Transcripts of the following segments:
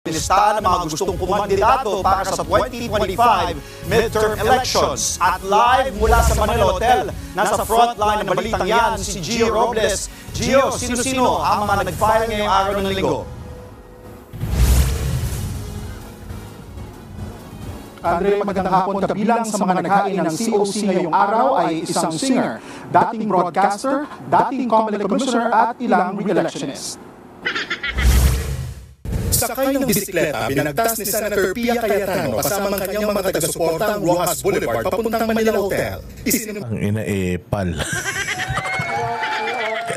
Lista ng mga gustong kumandidato para sa 2025 midterm elections. At live mula sa Manila Hotel, nasa frontline ng balitang yan si Gio Robles. Gio, sino-sino ang mga nag-file ngayong araw ng linggo? Andre, magandang hapon. Kabilang sa mga naghain ng COC ngayong araw ay isang singer, dating broadcaster, dating Comelec commissioner at ilang re-electionist. Sakay ng bisikleta, binagtas ni Senator Pia Cayetano kasama ang kanyang mga taga-suporta ang Rojas Boulevard papuntang Manila Hotel. Ang ina-epal.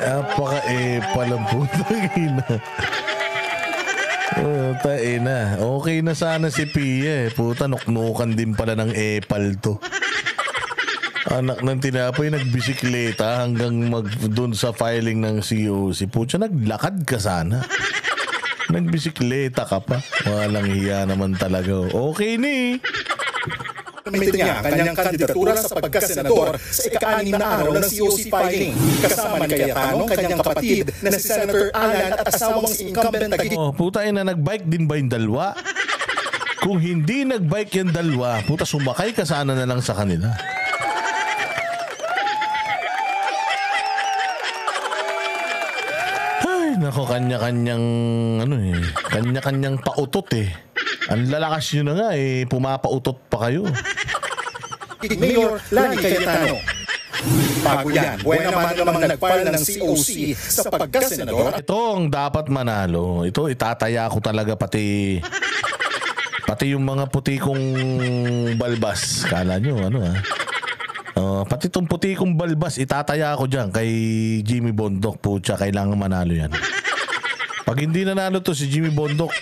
Napaka-epal ang putang ina. Puta ina. Okay na sana si Pia eh. Puta, nuknukan din pala ng epal to. Anak ng tinapay, nagbisikleta hanggang doon sa filing ng COC. Puta, naglakad ka sana. Nagbisikleta ka pa. Walang hiya naman talaga. Okay ni. Committed niya ang kanyang kandidatura sa pagkasenador sa ika-6 na araw ng COC filing. Kasama ni Cayetano ang kanyang kapatid na si Senator Alan at asawang si incumbent na puta ina, nagbike din ba yung dalawa? Kung hindi nagbike yung dalawa, puta, sumakay ka sana na lang sa kanila. Nako, kanya-kanyang kanya-kanyang pautot eh. Ang lalakas nyo na nga eh, pumapautot pa kayo. Mayor Lani Cayetano. Bago yan, buwan naman namang nag-file ng COC sa pagkasenador. Ito ang dapat manalo. Ito itataya ko talaga pati yung mga puti kong balbas. Kala nyo pati itong puti kong balbas, itataya ko dyan kay Jimmy Bondoc. Pucha, kailangan manalo yan. Pag hindi nanalo to si Jimmy Bondoc,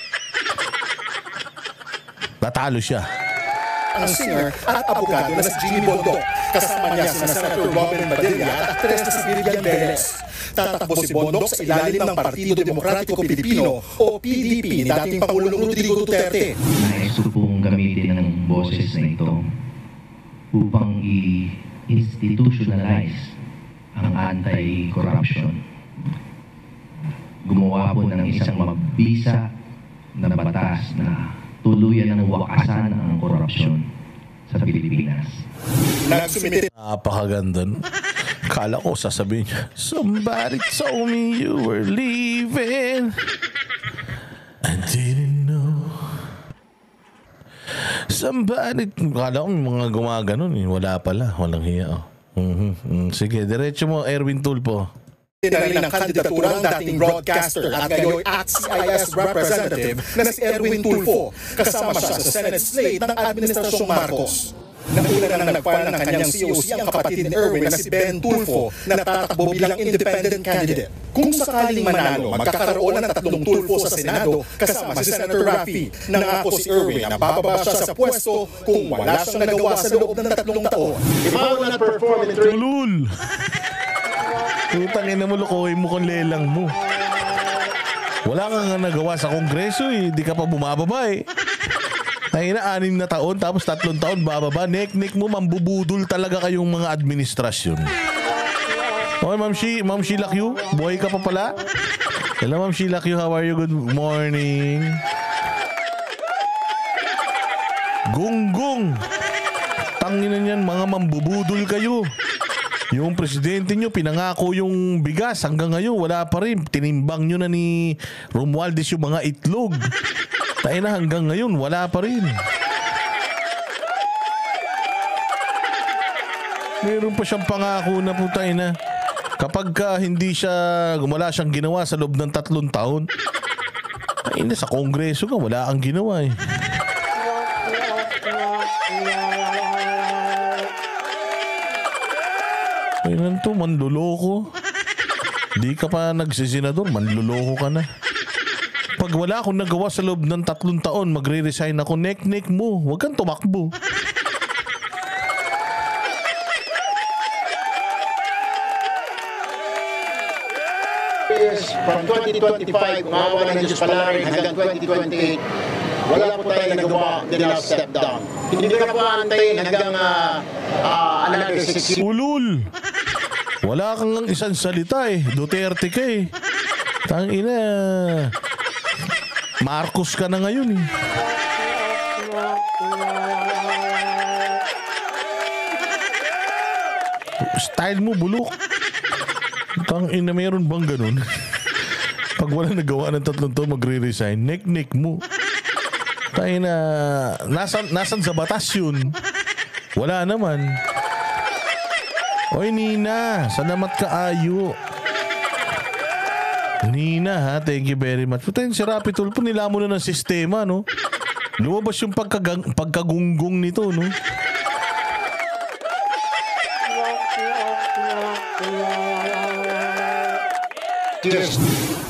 natalo siya. Ang singer at abogado na si Jimmy Bondoc. Kasama niya si Senator Robin Padilla at actress na si Vivian Velez. Tatakbo si Bondoc sa ilalim ng Partido Demokratiko Pilipino o PDP ni dating Pangulong Rodrigo Duterte. Nais ko pong gamitin ang boses na ito upang i-institutionalize ang anti-corruption. Gumawa po ng isang mabisa na batas na tuluyan ng wakasan ang korupsyon sa Pilipinas. Napakaganda. Kala ko sasabihin niya, somebody told me you were leaving. I didn't know. Somebody, kala ko mga gumaganon eh. Wala pala, walang hiya. Sige, diretso mo, Erwin Tulfo. Tinari ng kandidatura ang dating broadcaster at ngayon ACT-CIS representative na si Erwin Tulfo. Kasama siya sa Senate slate ng Administrasyong Marcos. Nauna na nag-file ng kanyang COC ang kapatid ni Erwin na si Ben Tulfo na tatakbo bilang independent candidate. Kung sakaling manalo, magkakaroon ng 3 Tulfo sa Senado kasama si Senator Raffy. Nangako si Erwin na bababa siya sa pwesto kung wala siyang nagawa sa loob ng 3 taon. If I will not perform in 3 Tulul! Utangin na mo, lukuhin mo kung lelang mo. Wala kang nagawa sa kongreso eh. Di ka pa bumababa eh. Ay na 6 na taon tapos 3 taon bababa. Nek-nek mo, mambubudol talaga kayong mga administrasyon. Okay, Ma'am Sheila Q, buhay ka pa pala? Hello, Ma'am Sheila Q, how are you? Good morning. Gunggong. Tangina niyan, mga mambubudol kayo. Yung presidente nyo, pinangako yung bigas. Hanggang ngayon, wala pa rin. Tinimbang nyo na ni Romualdez yung mga itlog. Tayo na hanggang ngayon, wala pa rin. Meron pa siyang pangako na po tayo na kapag hindi siya, wala siyang ginawa sa loob ng 3 taon, tayo na sa kongreso ka, wala kang ginawa eh. Kailan to, manluloko. Di ka pa nagsisenador, manluloko ka na. Pag wala akong nagawa sa loob ng 3 taon, magre-resign ako. Nek-nek mo, huwag kang tumakbo. From 2025, umawa ng Diyos pala rin hanggang 2028, wala po tayo nagawa, did not step down. Hindi ka po antayin hanggang another 6 years. Ulul! Wala kang isang salita eh. Duterte ka eh. Tangina. Marcos ka na ngayon eh. Style mo bulok. Tangina, meron bang ganun? Pag wala nagawa ng tatlong to, magre-resign. Nek-nek mo. Tangina, nasan sa batas yun? Wala naman. Oy Nina, salamat ka ayo. Nina ha, thank you very much. Puta yun, si Rapi Tulfo nila mo na ng sistema, no? Lumabas yung pagkagunggong nito, no?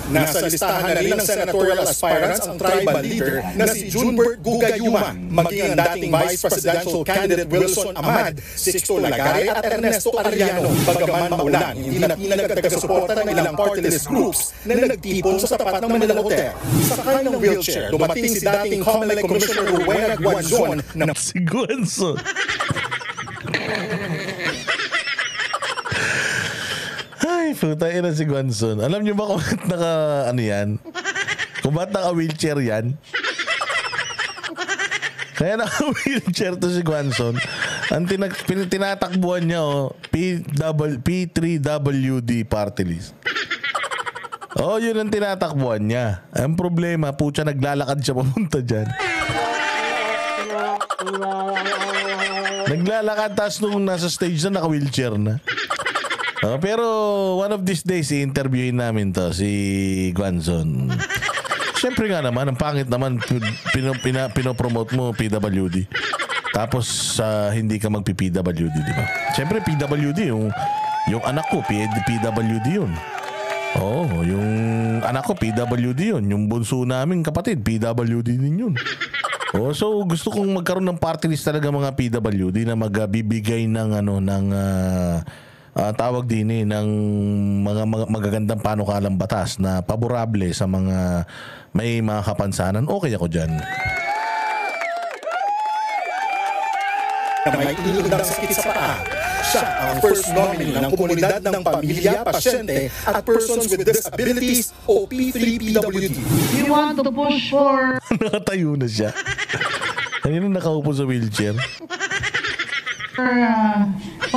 Nasa listahan na rin ng senatorial aspirants ang tribal leader na si Junbert Gugayuma, maging ang dating vice presidential candidate Wilson Ahmad, Sixto Lagare at Ernesto Arellano. Bagaman maulan, hindi na pinagtagasuporta ng ilang party list groups na nagtipon sa tapat ng Manila Hotel. Sakay ng wheelchair, dumating si dating COMELEC Commissioner Rowena Guanzon na si Guanzon. Ay, puta ina si Guanzon. Alam niyo ba kung ba't ano yan? Kung ba't naka-wheelchair yan? Kaya naka-wheelchair to si Guanzon. Ang tinatakbuhan niya, P3WD party list. Yun ang tinatakbuhan niya. Ang problema, pucha, naglalakad siya papunta dyan. Naglalakad, tapos nung nasa stage na, naka-wheelchair na. Pero one of these days, i-interviewin namin to, si Guanzon. Siyempre nga naman, ang pangit naman, pinopromote mo PWD. Tapos hindi ka magpi-PWD, di ba? Siyempre, PWD, yung anak ko, PWD yun. Yung anak ko, PWD yun. Yung bunso namin kapatid, PWD din yun. So gusto kong magkaroon ng party list talaga mga PWD na magbibigay ng tawag din ng mga magagandang panukalang batas na paborable sa mga may mga kapansanan. Okay ako dyan. may inundang sakit sa paa. Siya ang first nominee ng Komunidad ng Pamilya, Pasyente at Persons with Disabilities o P3PWD. We want to push for... Nakatayo na siya. Kanina nakaupo sa wheelchair. 5%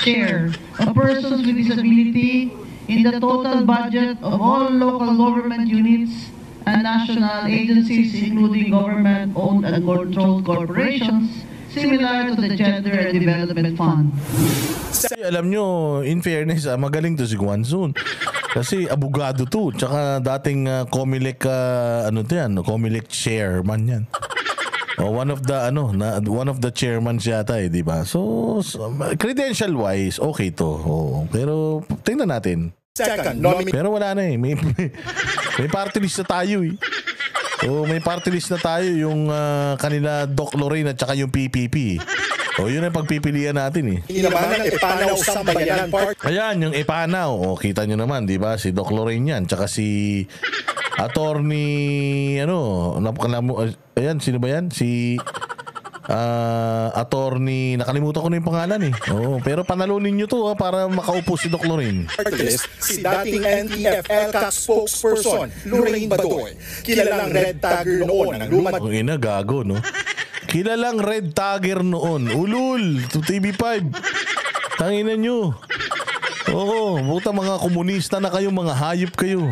share of persons with disability in the total budget of all local government units and national agencies, including government-owned and controlled corporations, similar to the Gender and Development Fund. Alam nyo, in fairness, magaling to si Guanzon. Kasi abogado to, tsaka dating COMELEC, COMELEC chairman yan. One of the chairman yata di ba? So credential wise okay to. Pero tingnan natin. Pero wala na may party list na tayo eh. May party list na tayo yung kanila Doc Lorraine at saka yung PPP. Yun ang pagpipilian natin eh. Ipanaw Sambayanan Park. Ayan, yung Ipanaw. Kita nyo naman, di ba? Si Doc Lorraine yan. Tsaka si attorney, ayan, sino ba yan? Si attorney, nakalimutan ko na yung pangalan eh. Pero panalunin nyo to para makaupo si Doc Lorraine. Si dating NTF-ELCAC spokesperson, Lorraine Badoy. Kilalang red tagger noon ng lumad. Gago, no? Kilalang red tagger noon. Ulul, to TV5. Tanginan nyo. Buta mga komunista na kayo, mga hayop kayo.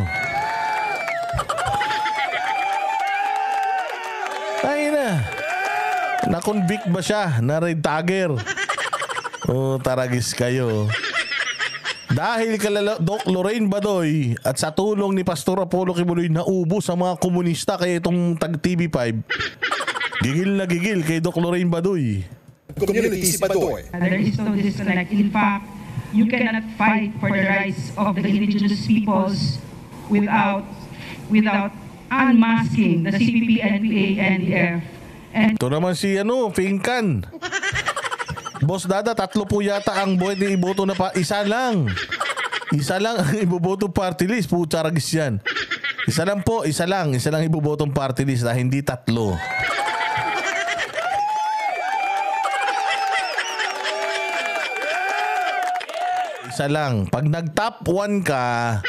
Tangina. Na-convict ba siya na red tagger? Taragis kayo. Dahil kala Doc Lorraine Badoy at sa tulong ni Pastor Apollo Kibuloy naubos sa mga komunista kaya itong tag TV5. Gigil na gigil kay Doc Lorraine Badoy. Community si Badoy. There is no disconnect. In fact, you cannot fight for the rights of the indigenous peoples without unmasking the CPP, NPA, NDF. Ito naman si Fincan. Boss Dada, 3 po yata ang pwede iboto na pa. Isa lang ang iboboto party list. Pucharagis yan. Isa lang ibobotong party list na hindi 3. Isa lang. Pag nag-top 1 ka,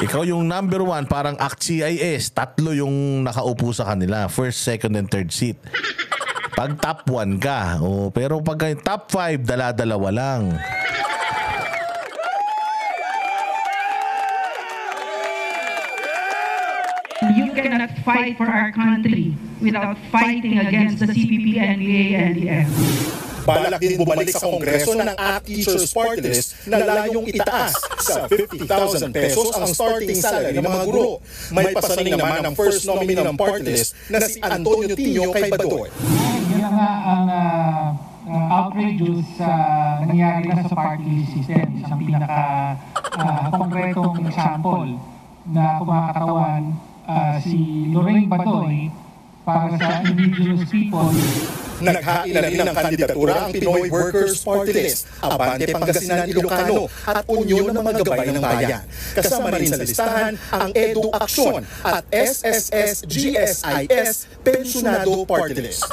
Ikaw yung number 1, parang ACT-CIS, 3 yung nakaupo sa kanila. First, second, and third seat. Pag top 1 ka. Pero pag top 5, dala-dalawa lang. You cannot fight for our country without fighting against the CPP, NPA, and NDF. Balak din bumalik sa Kongreso ng ACT Teachers Party List na layong itaas sa 50,000 pesos ang starting salary ng mga guro. May pasaning naman ang first nominee ng party list na si Antonio Tino kay Badoy. Yan nga ang outrageous nangyari na sa party list system. Isang pinaka-konkretong example na kumakatawan si Lorraine Badoy para sa indigenous people. Naghain na rin ng kandidatura ang Pinoy Workers Party List, Abante Pangasinan Ilocano at Union ng mga Gabay ng Bayan. Kasama rin sa listahan ang Edu Aksyon at SSS-GSIS Pensionado Party List.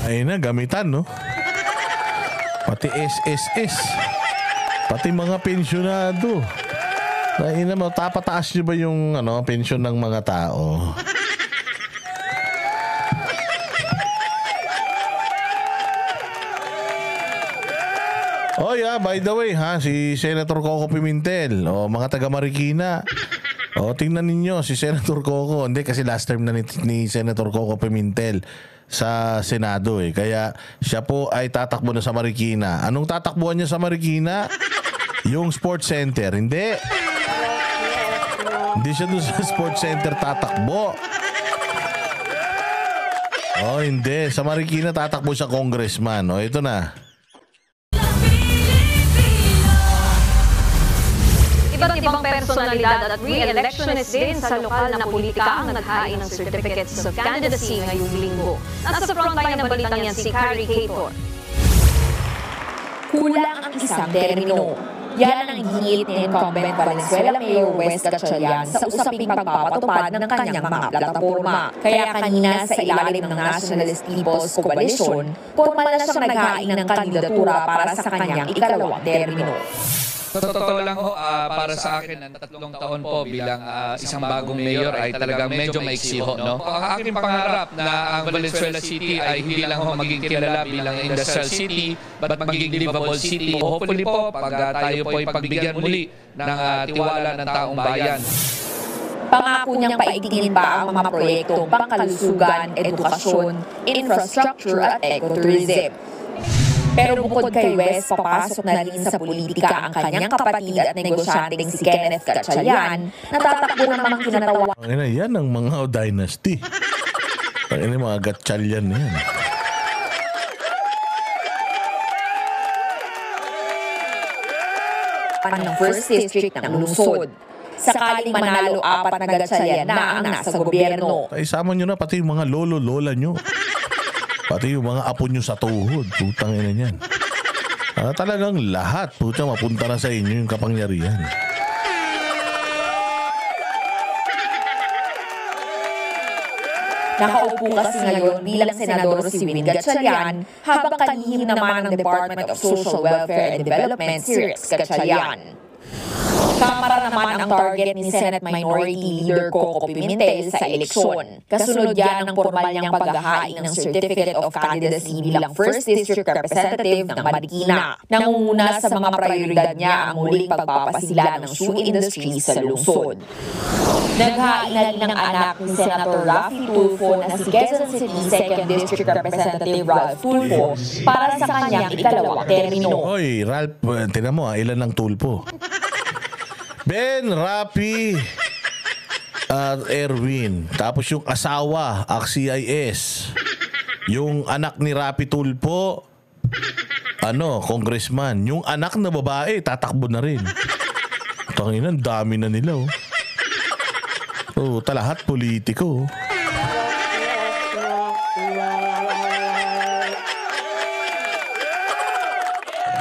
Ay na, gamitan, no? Pati SSS. Pati mga pensyonado. Ay na, tapataas nyo ba yung pensyon ng mga tao? Oh yeah, by the way si Senator Coco Pimentel, mga taga Marikina. Tingnan ninyo si Senator Coco. Hindi kasi last term na ni Senator Coco Pimentel sa Senado Kaya siya po ay tatakbo na sa Marikina. Anong tatakbuhan niya sa Marikina? Yung sports center. Hindi siya doon sa sports center tatakbo. Hindi. Sa Marikina tatakbo siya congressman. Ito na. Iba't ibang personalidad at re-electionist din sa lokal na politika ang naghain ng certificates of candidacy ngayong linggo. Nasa frontline ng balitang yan si Carrie Cator. Kulang ang isang termino. Yan ang hingit ni incumbent Valenzuela Mayor Wes Gatchalian sa usaping pagpapatupad ng kanyang mga plataforma. Kaya kanina sa ilalim ng Nationalist People's Coalition, formal na siyang naghain ng kandidatura para sa kanyang ikalawang termino. Sa totoo lang para sa akin, ang 3 taon po bilang isang bagong mayor ay talagang medyo maiksi ho, no? Ang aking pangarap na ang Valenzuela City ay hindi lang ho maging kilala bilang industrial city, but maging livable city. Hopefully po, pag tayo po ay pagbigyan muli ng tiwala ng taong bayan. Pangako niyang paigtingin pa ang mga proyektong pangkalusugan, edukasyon, infrastructure at ecotourism. Pero bukod kay Wes, papasok na rin sa politika ang kanyang kapatid at negosyanteng si Kenneth Gatchalian na tatakbo ng mga kinatawag. Yan ang mga dynasty. Yan ang mga Gatchalian na yan. Ng first district ng lungsod. Sakaling manalo 4 na Gatchalian na ang nasa gobyerno. Isama nyo na pati yung mga lolo-lola nyo. Pati yung mga apo nyo sa tuhod. Putang ina niyan. Talagang lahat. Puta, mapunta na sa inyo yung kapangyarihan. Nakaupo kasi ngayon bilang senador si Win Gatchalian habang kalihim naman ng Department of Social Welfare and Development si Rex Gatchalian. Kamara naman ang target ni Senate Minority Leader Coco Pimentel sa eleksyon. Kasunod yan ang formal niyang paghahain ng Certificate of Candidacy bilang First District Representative ng Marikina. Nangunguna sa mga prioridad niya ang muling pagpapasila ng shoe industry sa lungsod. Naghain na rin ng anak ni Senator Raffy Tulfo na si Quezon City 2nd District Representative Ralph Tulfo para sa kanyang ikalawang termino. Oy, Ralph, tinan mo ilan ng Tulfo? Ben, Raffy, at Erwin. Tapos yung asawa, ACT-CIS. Yung anak ni Raffy Tulfo, congressman. Yung anak na babae, tatakbo na rin. Tanginan, dami na nila, lahat politiko.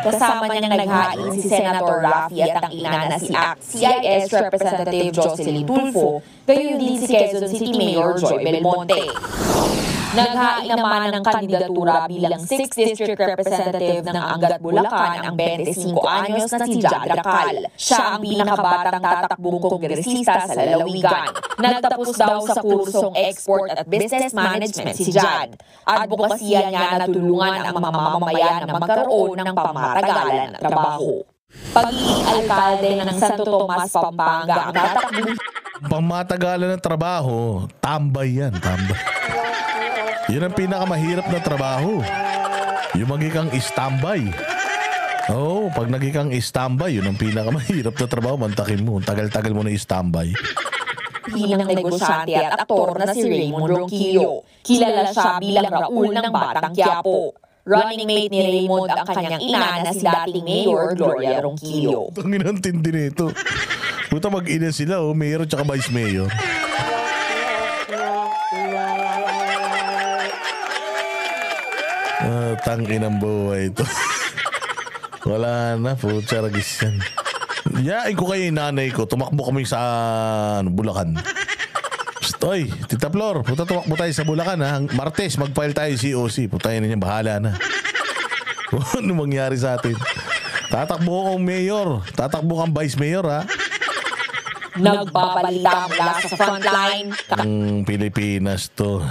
Kasama niyang naghain si Senator Raffy at ang ina na si ACT-CIS Representative Jocelyn Tulfo, gayon din si Quezon City Mayor Joy Belmonte. Naghain naman ng kandidatura bilang 6th District Representative ng Angat Bulacan ang 25 anyos na si Jad Racal. Siya ang pinakabatang tatakbong kongresista sa lalawigan. Nagtapos daw sa kursong Export at Business Management si Jad. Advokasya niya na tulungan ang mamamayan na magkaroon ng pamatagalan at trabaho. Pagiging alkalde ng Santo Tomas, Pampanga ang tatakbong Pamatagalan ng trabaho, tambay yan, tambay. Yun ang pinakamahirap na trabaho. Yung magiging standby. Oo, pag naging standby, yun ang pinakamahirap na trabaho. Mantakin mo, tagal-tagal mo na standby. Bilang negosyante at aktor na si Raymond Ronquillo. Kilala siya bilang Raul ng Batang Quiapo. Running mate ni Raymond ang kanyang ina na si dating Mayor Gloria Ronquillo. Ang inantindi nito. Puta mag-ina sila, mayor at vice mayor. Tangin ang buhay ito. Wala na, putya ragis yan. Yain ko kayo yung nanay ko. Tumakbo kami sa Bulacan. Oy, Tita Flor, puta tumakbo tayo sa Bulacan ha. Martes, mag-file tayo COC. Putayin na niya, bahala na. Ano mangyari sa atin? Tatakbo kong mayor. Tatakbo kang vice mayor ha. Nagbabalita mula sa frontline. Pilipinas to.